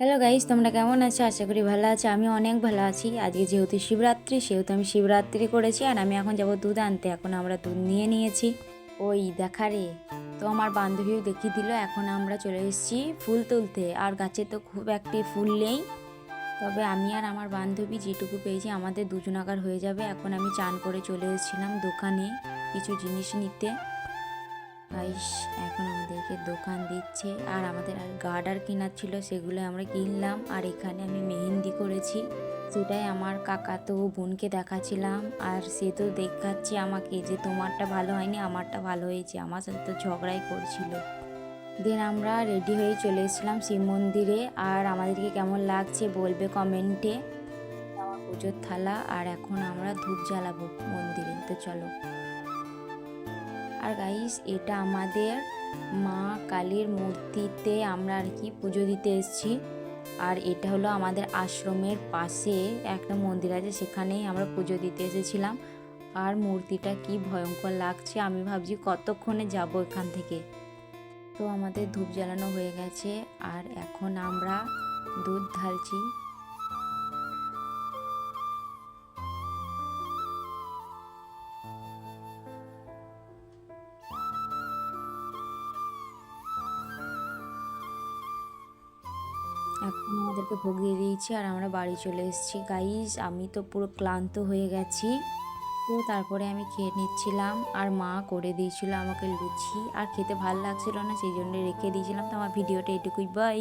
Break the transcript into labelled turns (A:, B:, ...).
A: Hello guys, তোমরা কেমন আছো? আশা করি ভালো আছো। আমি অনেক ভালো আছি। আজকে যেহেতু শিবরাত্রি, সেহেতু আমি শিবরাত্রি করেছি। আর আমি এখন যাব দুধ আনতে। এখন আমরা দুধ নিয়ে নিয়েছি। ওই দেখা রে, তো আমার বান্ধবীও দেখিয়ে দিল। এখন আমরা চলে এসেছি ফুল তুলতে। আর গাছে তো খুব একটি ফুল নেই, তবে আমি আর আমার বান্ধবী যেটুকু পেয়েছি আমাদের দুজনাকার হয়ে যাবে। এখন আমি চান করে চলে এসেছিলাম দোকানে কিছু জিনিস নিতে। গাইস, এখন আমাদেরকে দোকান দিচ্ছে। আর আমাদের আর গার্ডার কেনার ছিল, সেগুলো আমরা কিনলাম। আর এখানে আমি মেহেন্দি করেছি, সেটাই আমার কাকাতো বোনকে দেখাচ্ছিলাম। আর সে তো দেখাচ্ছে আমাকে যে তোমারটা ভালো হয়নি, আমারটা ভালো হয়েছে। আমার সাথে তো ঝগড়াই করছিল। দেন আমরা রেডি হয়ে চলে এসেছিলাম শিব মন্দিরে। আর আমাদেরকে কেমন লাগছে বলবে কমেন্টে। আমার পুজোর থালা, আর এখন আমরা ধূপ জ্বালাবো মন্দিরে। তো চলো। আর গাইস, এটা আমাদের মা কালীর মূর্তিতে আমরা আর কি পুজো দিতে এসেছি। আর এটা হলো আমাদের আশ্রমের পাশে একটা মন্দির আছে, সেখানেই আমরা পুজো দিতে এসেছিলাম। আর মূর্তিটা কি ভয়ঙ্কর লাগছে, আমি ভাবছি কতক্ষণে যাব এখান থেকে। তো আমাদের ধূপ জ্বালানো হয়ে গেছে, আর এখন আমরা দুধ ঢালছি। এখন আমাদেরকে ভোগ দিয়ে দিয়েছি, আর আমরা বাড়ি চলে এসেছি। গাইস, আমি তো পুরো ক্লান্ত হয়ে গেছি। তো তারপরে আমি খেয়ে নিচ্ছিলাম, আর মা করে দিয়েছিল আমাকে লুচি। আর খেতে ভালো লাগছিল না, সেই জন্য রেখে দিয়েছিলাম। তো আমার ভিডিওটা এটুকুই, বাই।